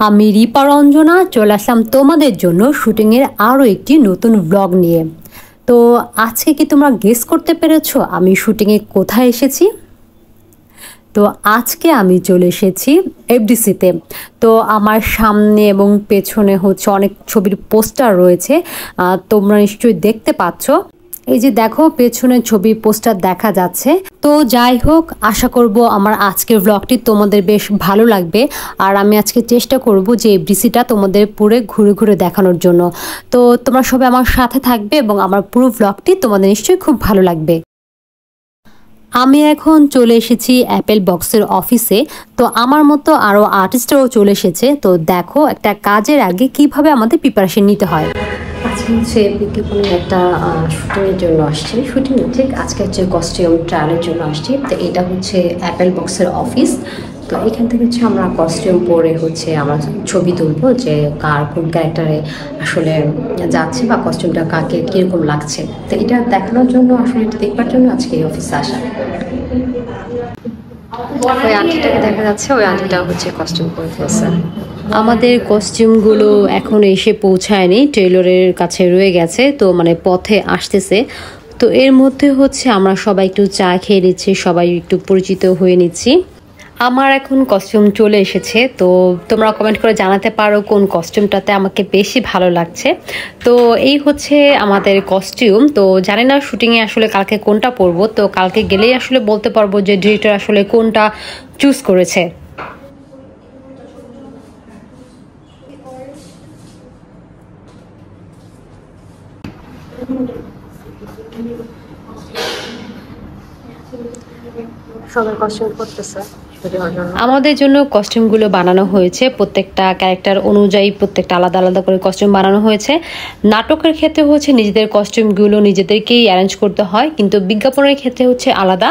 আমি রিপা রঞ্জনা চলে আসলাম তোমাদের জন্য শুটিংয়ের আরও একটি নতুন ব্লগ নিয়ে। তো আজকে কি তোমরা গেস করতে পেরেছো আমি শুটিংয়ে কোথায় এসেছি? তো আজকে আমি চলে এসেছি এফডিসিতে। তো আমার সামনে এবং পেছনে হচ্ছে অনেক ছবির পোস্টার রয়েছে, তোমরা নিশ্চয়ই দেখতে পাচ্ছ। এই যে দেখো পেছনে ছবি পোস্টার দেখা যাচ্ছে। তো যাই হোক, আশা করব আমার আজকের ব্লগটি তোমাদের বেশ ভালো লাগবে। আর আমি আজকে চেষ্টা করব যে এফডিসিটা তোমাদের পুরো ঘুরে ঘুরে দেখানোর জন্য। তো তোমরা সবাই আমার সাথে থাকবে এবং আমার পুরো ব্লগটি তোমাদের নিশ্চয়ই খুব ভালো লাগবে। আমি এখন চলে এসেছি অ্যাপেল বক্সের অফিসে। তো আমার মতো আরও আর্টিস্টরাও চলে এসেছে। তো দেখো একটা কাজের আগে কিভাবে আমাদের প্রিপারেশন নিতে হয়। আজকে হচ্ছে বিজ্ঞাপনের একটা শুটিংয়ের জন্য আসছি, শুটিং ঠিক আজকে হচ্ছে কস্টিউম ট্রায়ালের জন্য আসছি। তো এটা হচ্ছে অ্যাপেল বক্সের অফিস। তো এখান থেকে হচ্ছে আমরা কস্টিউম পরে হচ্ছে আমরা ছবি তুলবো যে কার কোন ক্যারেক্টারে আসলে যাচ্ছে বা কস্টিউমটা কাকে কীরকম লাগছে। তো এটা দেখানোর জন্য আসলে এটা দেখবার জন্য আজকে এই অফিসে আসা। ওই আন্টিটাকে দেখা যাচ্ছে, ওই আন্টিটা হচ্ছে কস্টিউম পরে ফেলছে। আমাদের কস্টিউমগুলো এখন এসে পৌঁছায়নি, টেইলরের কাছে রয়ে গেছে। তো মানে পথে আসতেছে। তো এর মধ্যে হচ্ছে আমরা সবাই একটু চা খেয়ে নিচ্ছি, সবাই একটু পরিচিত হয়ে নিচ্ছি। আমার এখন কস্টিউম চলে এসেছে। তো তোমরা কমেন্ট করে জানাতে পারো কোন কস্টিউমটাতে আমাকে বেশি ভালো লাগছে। তো এই হচ্ছে আমাদের কস্টিউম। তো জানি না শুটিংয়ে আসলে কালকে কোনটা পরবো। তো কালকে গেলেই আসলে বলতে পারবো যে ডিরেক্টর আসলে কোনটা চুজ করেছে। সবাই কস্টিউম করতেছে। আমাদের জন্য কস্টিউমগুলো বানানো হয়েছে, প্রত্যেকটা ক্যারেক্টার অনুযায়ী প্রত্যেকটা আলাদা আলাদা করে কস্টিউম বানানো হয়েছে। নাটকের ক্ষেত্রে হচ্ছে নিজেদের কস্টিউমগুলো নিজেদেরকেই অ্যারেঞ্জ করতে হয়, কিন্তু বিজ্ঞাপনের ক্ষেত্রে হচ্ছে আলাদা।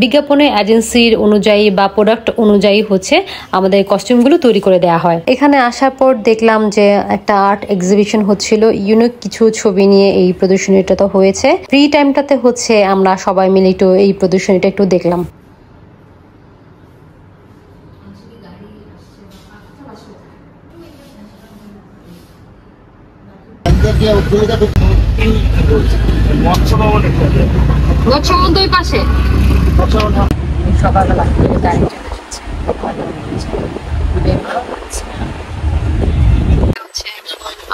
বিজ্ঞাপনের এজেন্সির অনুযায়ী বা প্রোডাক্ট অনুযায়ী হচ্ছে আমাদের কস্টিউমগুলো তৈরি করে দেওয়া হয়। এখানে আসার পর দেখলাম যে একটা আর্ট এক্সিবিশন হচ্ছিল, ইউনিক কিছু ছবি নিয়ে এই প্রদর্শনীটা তো হয়েছে। ফ্রি টাইমটাতে হচ্ছে আমরা সবাই মিলে একটু এই প্রদর্শনীটা একটু দেখলাম। পাশে সকালবেলা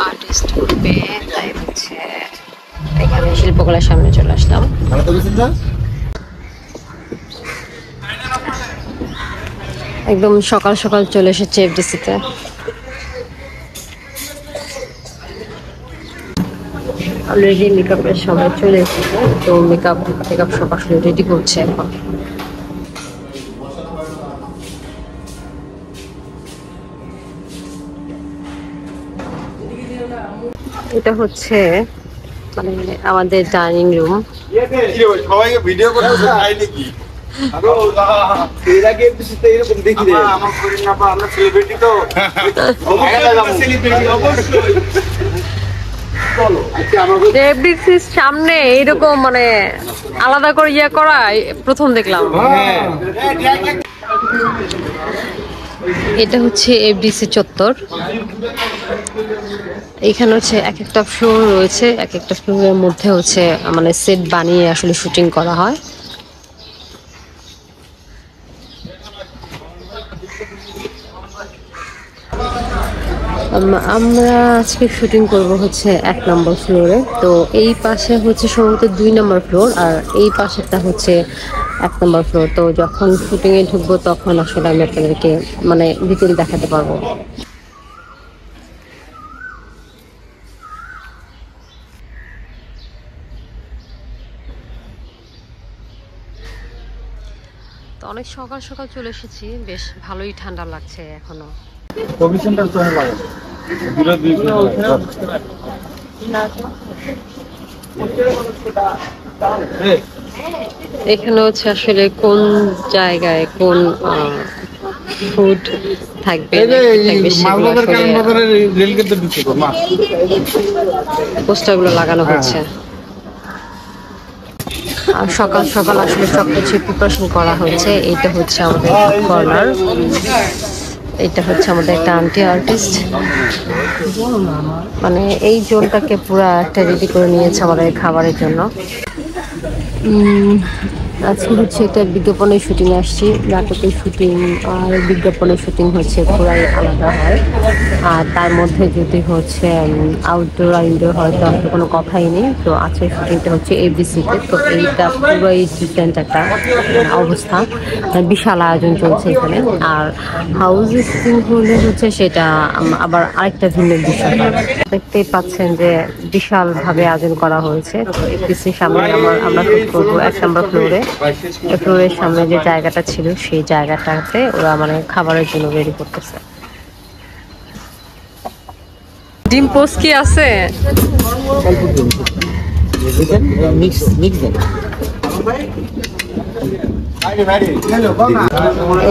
আর্টিস্ট উঠবে, তাই হচ্ছে এখানে শিল্পকলার সামনে চলে আসলাম। একদম সকাল সকাল চলে এসেছে এফডিসিতে। অলরেডি মেকআপের সবাই চলে এসেছে। তো মেকআপ সব আসলে রেডি করছে এখন। এটা হচ্ছে মানে আমাদের ডাইনিং রুম। সবাইকে ভিডিও করতে চাই নাকি? সামনে এইরকম মানে আলাদা করে ইয়ে করা প্রথম দেখলাম। এটা হচ্ছে এফডিসি চত্বর। এখানে হচ্ছে এক একটা ফ্লোর রয়েছে, এক একটা ফ্লোরের মধ্যে হচ্ছে মানে সেট বানিয়ে আসলে শুটিং করা হয়। আমরা আজকে শুটিং করব হচ্ছে 1 নম্বর ফ্লোরে। তো এই পাশে হচ্ছে সম্ভবত 2 নম্বর ফ্লোর, আর এই পাশেরটা হচ্ছে 1 নম্বর ফ্লোর। তো যখন শুটিংয়ে ঢুকবো তখন আসলে আমি আপনাদেরকে মানে ডিটেল দেখাতে পারবো। তো অনেক সকাল সকাল চলে এসেছি, বেশ ভালোই ঠান্ডা লাগছে এখনো। এখানে হচ্ছে আসলে কোন জায়গায় কোন ফুড থাকবে পোস্টারগুলো লাগানো হচ্ছে। আর সকাল সকাল আসলে সবকিছু প্রিপারেশন করা হচ্ছে। এইটা হচ্ছে আমাদের কর্নার। এটা হচ্ছে আমাদের একটা আন্টি আর্টিস্ট, মানে এই জোনটাকে পুরো একটা রেডি করে নিয়েছে আমাদের খাবারের জন্য। আজকে হচ্ছে একটা বিজ্ঞাপনের শুটিং আসছি। নাটকের শুটিং আর বিজ্ঞাপনের শুটিং হচ্ছে পুরাই আলাদা হয়। আর তার মধ্যে যদি হচ্ছে আউটডোর আর ইনডোর হয় তাহলে কোনো কথাই নেই। তো আজকের শুটিংটা হচ্ছে এবিসিতে। তো এইটা পুরোই ডিফারেন্ট একটা অবস্থা, বিশাল আয়োজন চলছে এখানে। আর হাউস শুটিং হলে হচ্ছে সেটা আবার আরেকটা ভিন্ন বিষয় হয়। দেখতেই পাচ্ছেন যে বিশালভাবে আয়োজন করা হয়েছে। তো এবিসির সামনে আমরা শুট করবো 1 নম্বর ফ্লোরে। ফ্লোরের সামনে যে জায়গাটা ছিল সেই জায়গাটাতে ওরা মানে খাবারের জন্য রেডি করতেছে। ডিম পোস্ট কি আছে?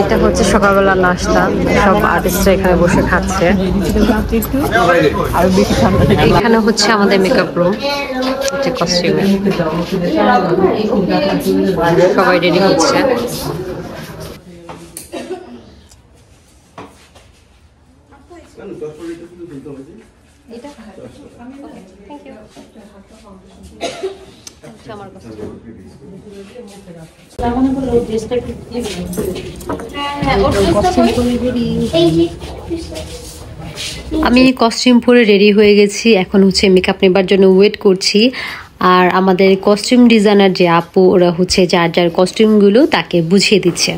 এটা হচ্ছে সকালবেলা নাস্তা, সব আর্টিস্টরা এখানে বসে খাচ্ছে। এখানে হচ্ছে আমাদের মেকআপ রুম, কস্টিউমে সবাই রেডি হচ্ছে। আমি কস্টিউম পরে রেডি হয়ে গেছি, এখন হচ্ছে মেকআপ নেবার জন্য ওয়েট করছি। আর আমাদের কস্টিউম ডিজাইনার যে আপু, ওরা হচ্ছে যার যার কস্টিউমগুলো তাকে বুঝিয়ে দিচ্ছে।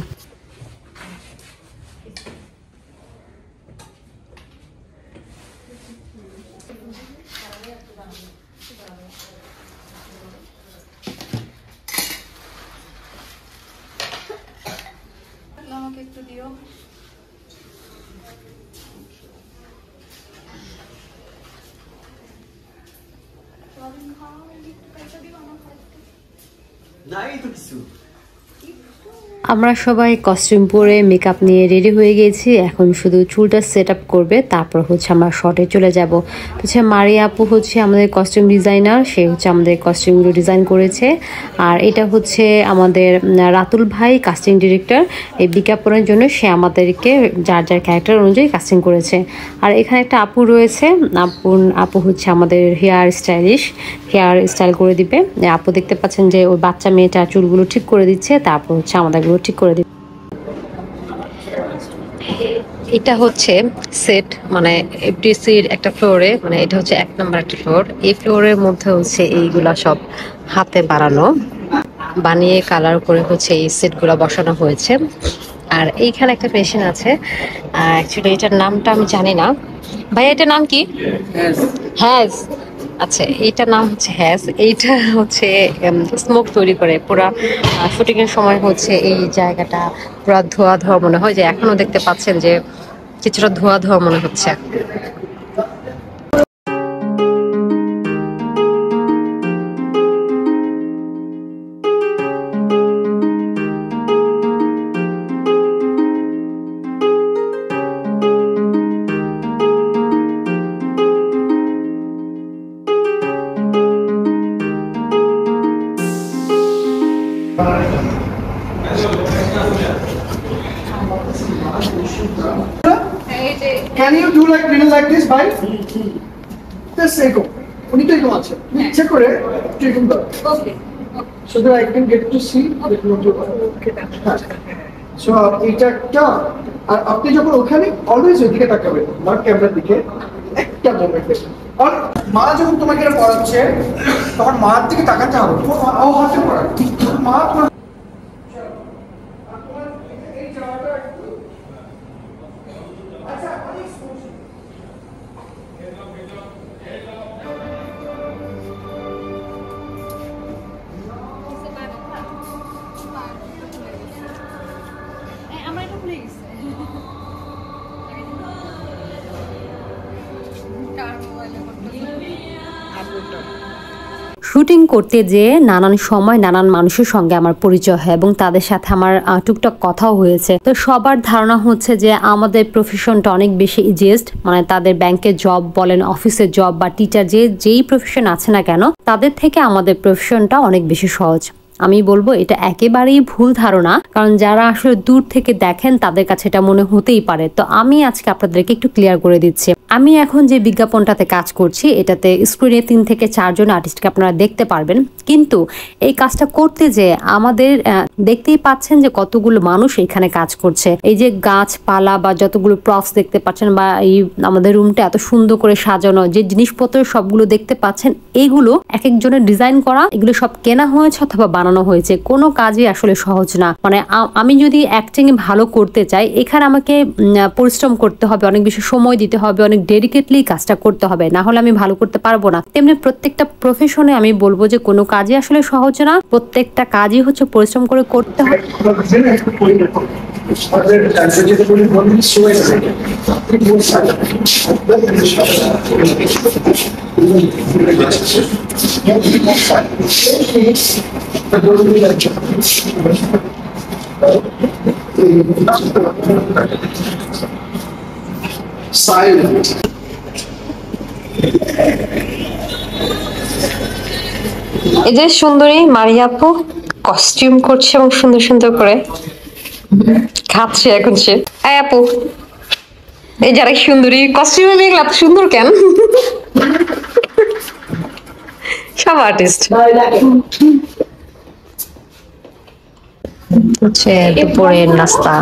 আমাকে একটু দিও। আমরা সবাই কস্টিউম পরে মেকআপ নিয়ে রেডি হয়ে গেছি। এখন শুধু চুলটা সেট আপ করবে, তারপর হচ্ছে আমরা শর্টে চলে যাব। হচ্ছে মারিয়া আপু হচ্ছে আমাদের কস্টিউম ডিজাইনার, সে হচ্ছে আমাদের কস্টিউমগুলো ডিজাইন করেছে। আর এটা হচ্ছে আমাদের রাতুল ভাই, কাস্টিং ডিরেক্টর। এই বিজ্ঞাপনের জন্য সে আমাদেরকে যার যার ক্যারেক্টার অনুযায়ী কাস্টিং করেছে। আর এখানে একটা আপু রয়েছে, আপু হচ্ছে আমাদের হেয়ার স্টাইল করে দিবে। আপু দেখতে পাচ্ছেন যে ওই বাচ্চা মেয়েটা চুলগুলো ঠিক করে দিচ্ছে, তারপর হচ্ছে আমাদেরগুলো ঠিক করে দিবে। এটা হচ্ছে সেট, মানে এফডিসির একটা ফ্লোরে, মানে এটা হচ্ছে 1 নম্বর একটা ফ্লোর। এই ফ্লোরের মধ্যে হচ্ছে এইগুলা সব হাতে বানিয়ে কালার করে হচ্ছে এই সেটগুলো বসানো হয়েছে। আর এইখানে একটা পেশেন্ট আছে, অ্যাকচুয়ালি এটার নামটা আমি জানি না। ভাই এটার নাম কি? হ্যাজ। আচ্ছা, এইটার নাম হচ্ছে হ্যাজ। এইটা হচ্ছে স্মোক তৈরি করে। পুরা শুটিং এর সময় হচ্ছে এই জায়গাটা পুরা ধোয়া ধোয়া মনে হয়, যে এখনো দেখতে পাচ্ছেন যে কিছুটা ধোয়া ধোয়া মনে হচ্ছে। Can you do like little like this, bye? Just say go. Only take one check. Check it. Take him back. Okay. So that I can get to see that you do. Okay. So এটা একটা, আর আপনি যখন ওখানে always ওইদিকে তাকাবেন, not ক্যামেরার দিকে। একটা মোমেন্ট দেখুন। আর মা যখন তোমাকে এটা পড়াচ্ছে তখন মার দিকে তাকাতে হবে। ও হাতে পড়ায়। মা তোমার শুটিং করতে যেয়ে নানান সময় নানান মানুষের সঙ্গে আমার পরিচয় হয় এবং তাদের সাথে আমার টুকটাক কথাও হয়েছে। তো সবার ধারণা হচ্ছে যে আমাদের প্রফেশনটা অনেক বেশি ইজিয়েস্ট, মানে তাদের ব্যাংকের জব বলেন, অফিসের জব বা টিচার যেই প্রফেশন আছে না কেন, তাদের থেকে আমাদের প্রফেশনটা অনেক বেশি সহজ। আমি বলবো এটা একেবারেই ভুল ধারণা, কারণ যারা আসলে দূর থেকে দেখেন তাদের কাছে এটা মনে হতেই পারে। তো আমি আজকে আপনাদেরকে একটু ক্লিয়ার করে দিচ্ছি। আমি এখন যে বিজ্ঞাপনটাতে কাজ করছি এটাতে স্ক্রিনে 3 থেকে 4 জন আর্টিস্টকে আপনারা দেখতে পারবেন, কিন্তু এই কাজটা করতে যে আমাদের দেখতেই পাচ্ছেন যে কতগুলো মানুষ এখানে কাজ করছে। এই যে গাছপালা বা যতগুলো প্রপস দেখতে পাচ্ছেন, বা এই আমাদের রুমটা এত সুন্দর করে সাজানো, যে জিনিসপত্র সবগুলো দেখতে পাচ্ছেন, এইগুলো এক একজনের ডিজাইন করা, এগুলো সব কেনা হয়েছে অথবা বানানো হয়েছে। কোনো কাজই আসলে সহজ না। মানে আমি যদি অ্যাক্টিং ভালো করতে চাই, এখানে আমাকে পরিশ্রম করতে হবে, অনেক বেশি সময় দিতে হবে, অনেক ডেডিকেটলি কাজটা করতে হবে, না হলে আমি ভালো করতে পারবো না। তেমনি প্রত্যেকটা প্রফেশনে আমি বলবো যে কোনো কাজই আসলে সহজ না, প্রত্যেকটা কাজই হচ্ছে পরিশ্রম করে করতে হবে। Silent. এই যে সুন্দরী মারিয়া আপু কস্টিউম করছে এবং সুন্দর সুন্দর করে খাচ্ছে এখন সে। এই আপু, এই যারা সুন্দরী কস্টিউমে মেঘলা সুন্দর কেন? সব আর্টিস্ট হচ্ছে দুপুরের নাস্তা।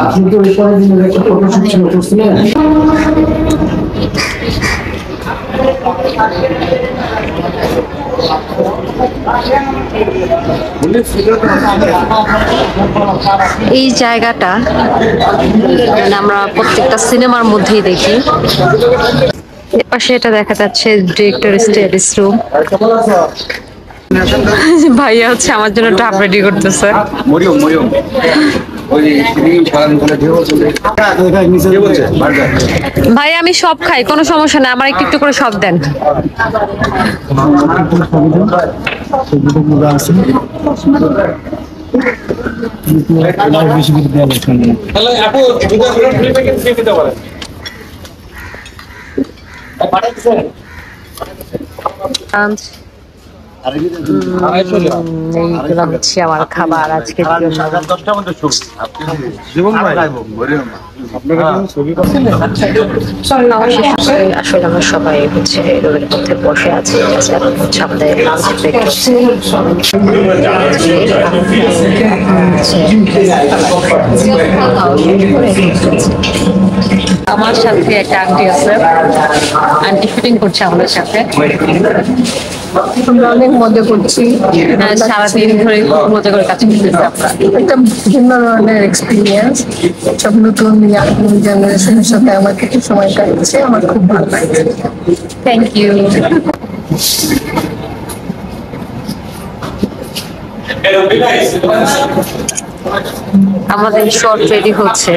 আপনি তো ওই পরের দিন একটা ফটোশুট ছিল করছিলেন? এই জায়গাটা মানে আমরা প্রত্যেকটা সিনেমার মধ্যেই দেখি। পাশে এটা দেখা যাচ্ছে ডিরেক্টর স্টাডিজ রুম। ভাইয়া হচ্ছে আমার জন্য ডাব রেডি করতেছে। ভাই আমি সব খাই, কোনো সমস্যা নেই, আমার একটু একটু করে সব দেন। এইগুলো হচ্ছে আমার খাবার আজকের জন্য। আসলে আমরা সবাই হচ্ছে রোদের মধ্যে বসে আছি, হচ্ছে আমাদের লাঞ্চ ব্রেক। আমার সাথে একটা আন্টি আছে, আন্টি শুটিং করছে আমাদের সাথে। আমরা অনেক মজা করছি, সারাদিন ধরে মজা করে কাজ করতেছি আমরা। একটা ভিন্ন ধরনের এক্সপিরিয়েন্স, সব নতুন জেনারেশনের সাথে আমার কিছু সময় কাটছে, আমার খুব ভালো লাগছে। Thank you. আমাদের শর্ট রেডি হচ্ছে,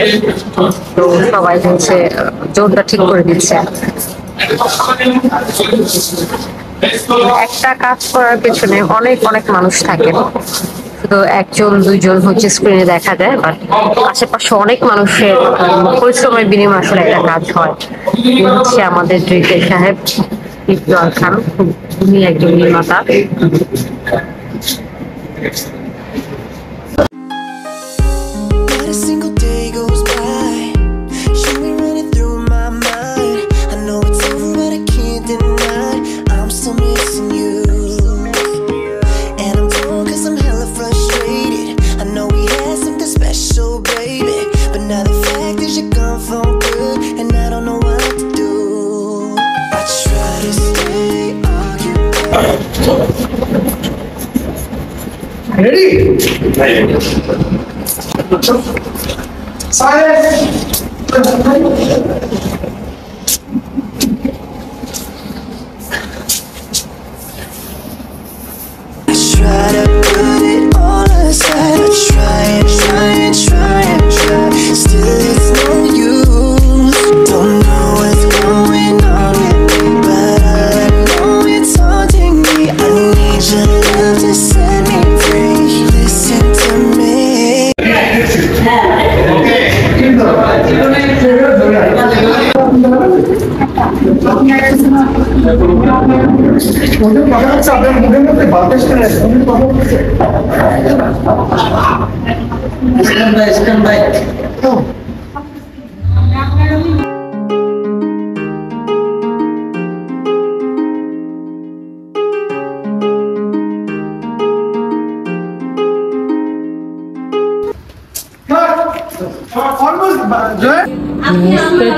তো সবাই হচ্ছে জোরটা ঠিক করে দিচ্ছে। একটা কাজ করার পেছনে অনেক অনেক মানুষ থাকে, শুধু একজন দুইজন হচ্ছে স্ক্রিনে দেখা যায়, বাট আশেপাশে অনেক মানুষের পরিশ্রমের বিনিময়ে আসলে একটা কাজ হয়। হচ্ছে আমাদের ডিরেক্টর সাহেব ইফতেখার খান, উনি একজন নির্মাতা। Ready? Silence. Try to put it all aside, but try and try and try and try. Still, it's no use. Don't know what's going on with me, but all I know it's haunting me. I need your love to set me free. Listen to me. ওদের কথা হচ্ছে আপনার মুখের মধ্যে বাতাস করে কথা বলছে।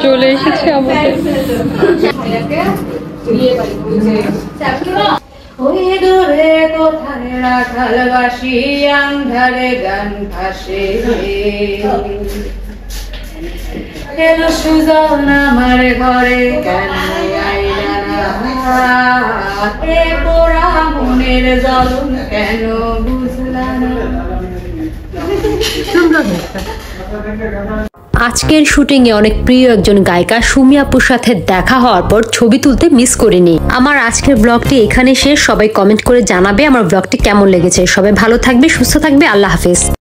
চলে এসেছে আমাদের ওই দূরে কোথায় রাখালবাসী আন্ধারে গান ভাসে এলো সুজন আমার ঘরে কেন আইলা না এ পোড়া মনের জ্বলন কেন বুঝলা না। আজকের শুটিংয়ে অনেক প্রিয় একজন গায়িকা সুমি আপুর সাথে দেখা হওয়ার পর ছবি তুলতে মিস করিনি। আমার আজকের ব্লগটি এখানে শেষ। সবাই কমেন্ট করে জানাবে আমার ব্লগটি কেমন লেগেছে। সবাই ভালো থাকবে, সুস্থ থাকবে। আল্লাহ হাফেজ।